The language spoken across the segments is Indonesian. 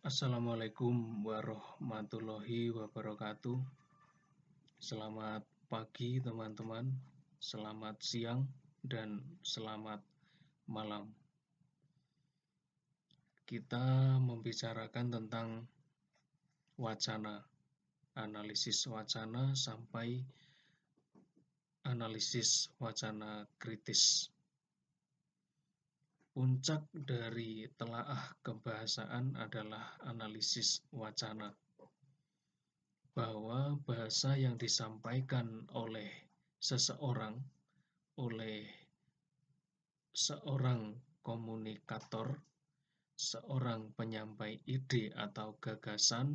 Assalamualaikum warahmatullahi wabarakatuh. Selamat pagi teman-teman, selamat siang, dan selamat malam. Kita membicarakan tentang wacana, analisis wacana sampai analisis wacana kritis. Puncak dari telaah kebahasaan adalah analisis wacana, bahwa bahasa yang disampaikan oleh seseorang, oleh seorang komunikator, seorang penyampai ide atau gagasan,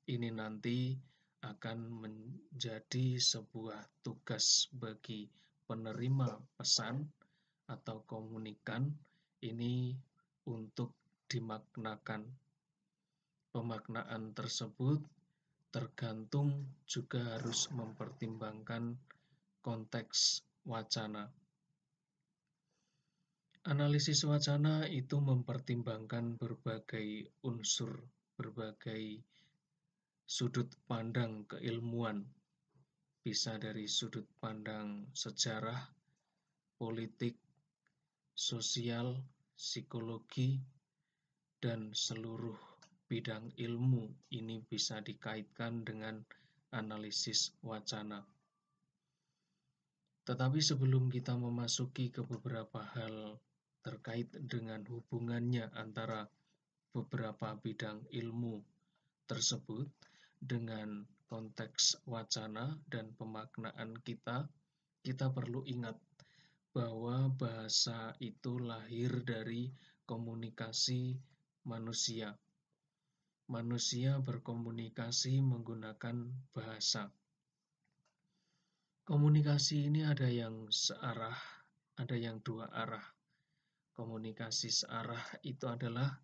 ini nanti akan menjadi sebuah tugas bagi penerima pesan atau komunikan ini untuk dimaknakan. Pemaknaan tersebut tergantung juga harus mempertimbangkan konteks wacana. Analisis wacana itu mempertimbangkan berbagai unsur, berbagai sudut pandang keilmuan, bisa dari sudut pandang sejarah, politik, sosial, psikologi, dan seluruh bidang ilmu ini bisa dikaitkan dengan analisis wacana. Tetapi sebelum kita memasuki ke beberapa hal terkait dengan hubungannya antara beberapa bidang ilmu tersebut dengan konteks wacana dan pemaknaan kita perlu ingat bahwa bahasa itu lahir dari komunikasi manusia. Manusia berkomunikasi menggunakan bahasa. Komunikasi ini ada yang searah, ada yang dua arah. Komunikasi searah itu adalah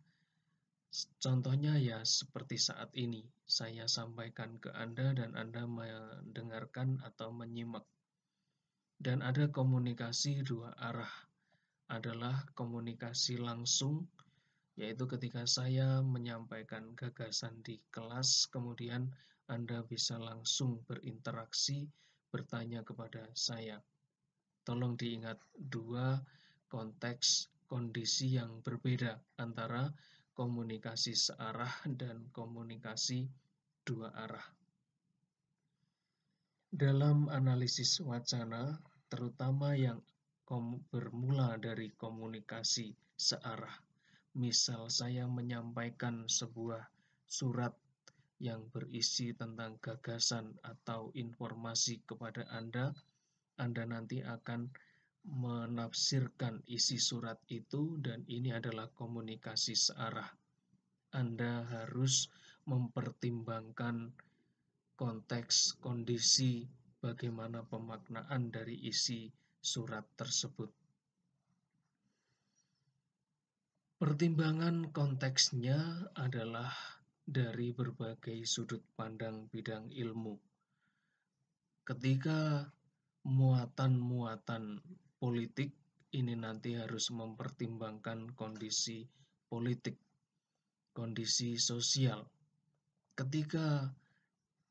contohnya ya seperti saat ini. Saya sampaikan ke Anda dan Anda mendengarkan atau menyimak. Dan ada komunikasi dua arah, adalah komunikasi langsung, yaitu ketika saya menyampaikan gagasan di kelas, kemudian Anda bisa langsung berinteraksi, bertanya kepada saya. Tolong diingat dua konteks kondisi yang berbeda antara komunikasi searah dan komunikasi dua arah. Dalam analisis wacana, terutama yang bermula dari komunikasi searah, misal saya menyampaikan sebuah surat yang berisi tentang gagasan atau informasi kepada Anda nanti akan menafsirkan isi surat itu dan ini adalah komunikasi searah. Anda harus mempertimbangkan konteks, kondisi, bagaimana pemaknaan dari isi surat tersebut. Pertimbangan konteksnya adalah dari berbagai sudut pandang bidang ilmu. Ketika muatan-muatan politik ini nanti harus mempertimbangkan kondisi politik, kondisi sosial. Ketika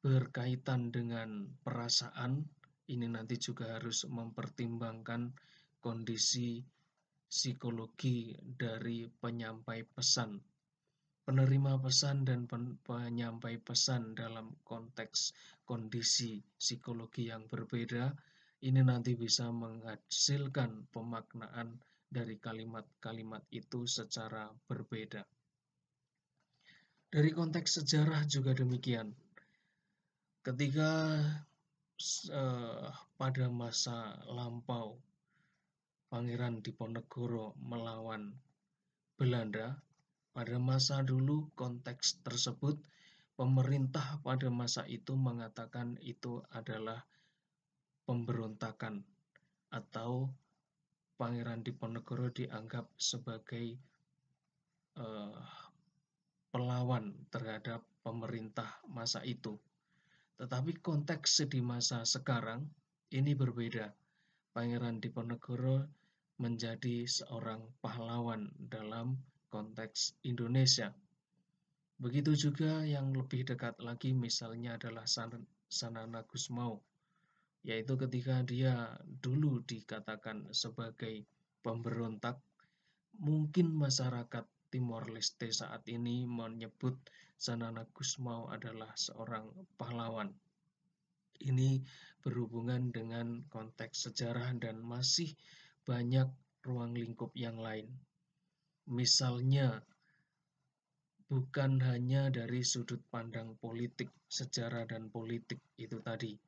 berkaitan dengan perasaan, ini nanti juga harus mempertimbangkan kondisi psikologi dari penyampai pesan. Penerima pesan dan penyampai pesan dalam konteks kondisi psikologi yang berbeda, ini nanti bisa menghasilkan pemaknaan dari kalimat-kalimat itu secara berbeda. Dari konteks sejarah juga demikian. Ketika pada masa lampau Pangeran Diponegoro melawan Belanda, pada masa dulu konteks tersebut pemerintah pada masa itu mengatakan itu adalah pemberontakan atau Pangeran Diponegoro dianggap sebagai pelawan terhadap pemerintah masa itu. Tetapi konteks di masa sekarang ini berbeda. Pangeran Diponegoro menjadi seorang pahlawan dalam konteks Indonesia. Begitu juga yang lebih dekat lagi misalnya adalah Sanana Gusmao, yaitu ketika dia dulu dikatakan sebagai pemberontak, mungkin masyarakat Timor Leste saat ini menyebut Sanana Gusmao adalah seorang pahlawan. Ini berhubungan dengan konteks sejarah dan masih banyak ruang lingkup yang lain. Misalnya, bukan hanya dari sudut pandang politik, sejarah dan politik itu tadi.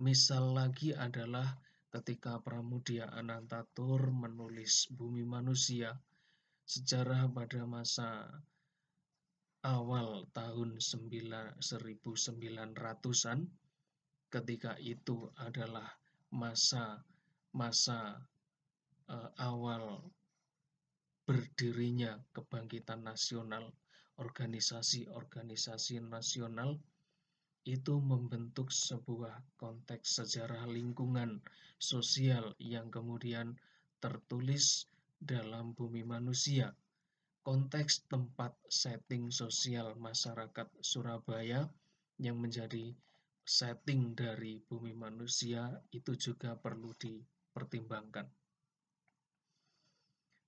Misal lagi adalah ketika Pramudia Anantatur menulis Bumi Manusia, sejarah pada masa awal tahun 1900-an, ketika itu adalah masa awal berdirinya kebangkitan nasional, organisasi-organisasi nasional itu membentuk sebuah konteks sejarah lingkungan sosial yang kemudian tertulis dalam Bumi Manusia. Konteks tempat setting sosial masyarakat Surabaya yang menjadi setting dari Bumi Manusia itu juga perlu dipertimbangkan.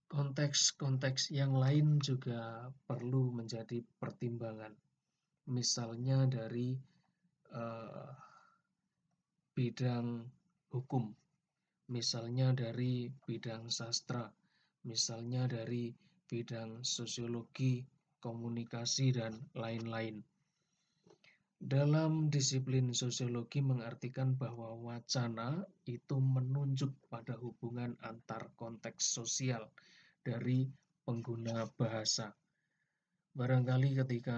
Konteks-konteks yang lain juga perlu menjadi pertimbangan. Misalnya dari bidang hukum, misalnya dari bidang sastra, misalnya dari bidang sosiologi, komunikasi, dan lain-lain. Dalam disiplin sosiologi mengartikan bahwa wacana itu menunjuk pada hubungan antar konteks sosial dari pengguna bahasa. Barangkali ketika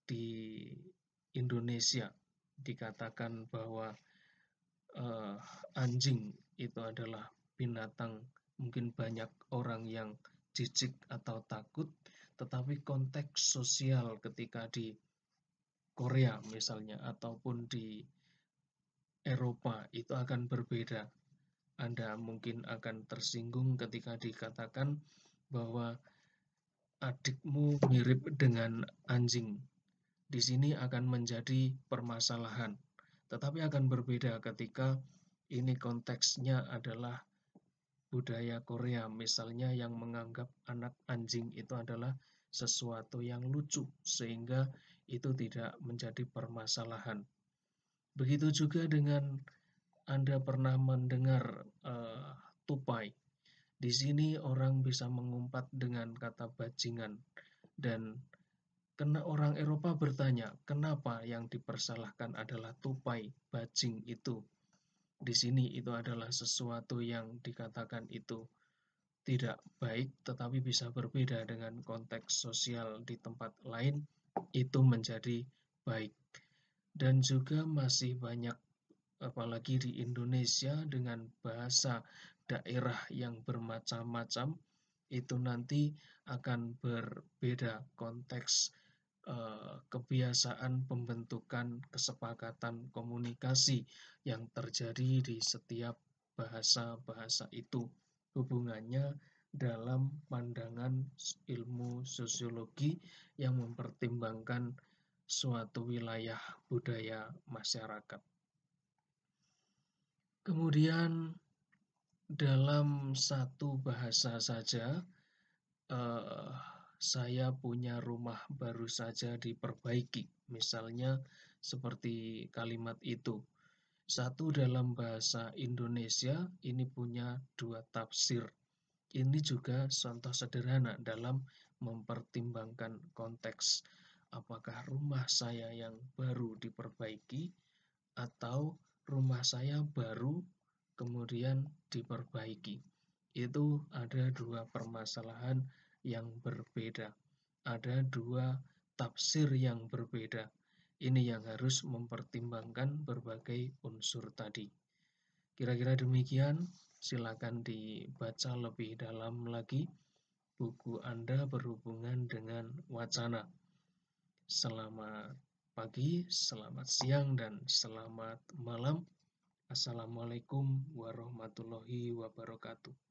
di Indonesia dikatakan bahwa anjing itu adalah binatang, mungkin banyak orang yang jijik atau takut, tetapi konteks sosial ketika di Korea misalnya ataupun di Eropa itu akan berbeda. Anda mungkin akan tersinggung ketika dikatakan bahwa adikmu mirip dengan anjing. Di sini akan menjadi permasalahan, tetapi akan berbeda ketika ini konteksnya adalah budaya Korea, misalnya yang menganggap anak anjing itu adalah sesuatu yang lucu, sehingga itu tidak menjadi permasalahan. Begitu juga dengan Anda pernah mendengar tupai. Di sini orang bisa mengumpat dengan kata bajingan, dan karena orang Eropa bertanya, kenapa yang dipersalahkan adalah tupai, bajing itu. Di sini itu adalah sesuatu yang dikatakan itu tidak baik, tetapi bisa berbeda dengan konteks sosial di tempat lain, itu menjadi baik. Dan juga masih banyak, apalagi di Indonesia dengan bahasa daerah yang bermacam-macam, itu nanti akan berbeda konteks kebiasaan pembentukan kesepakatan komunikasi yang terjadi di setiap bahasa-bahasa itu. Hubungannya dalam pandangan ilmu sosiologi yang mempertimbangkan suatu wilayah budaya masyarakat. Kemudian dalam satu bahasa saja, saya punya rumah baru saja diperbaiki. Misalnya seperti kalimat itu. Satu dalam bahasa Indonesia ini punya dua tafsir. Ini juga contoh sederhana dalam mempertimbangkan konteks. Apakah rumah saya yang baru diperbaiki atau rumah saya baru kemudian diperbaiki. Itu ada dua permasalahan yang berbeda. Ada dua tafsir yang berbeda. Ini yang harus mempertimbangkan berbagai unsur tadi. Kira-kira demikian, silakan dibaca lebih dalam lagi buku Anda berhubungan dengan wacana. Selamat pagi, selamat siang, dan selamat malam. Assalamualaikum warahmatullahi wabarakatuh.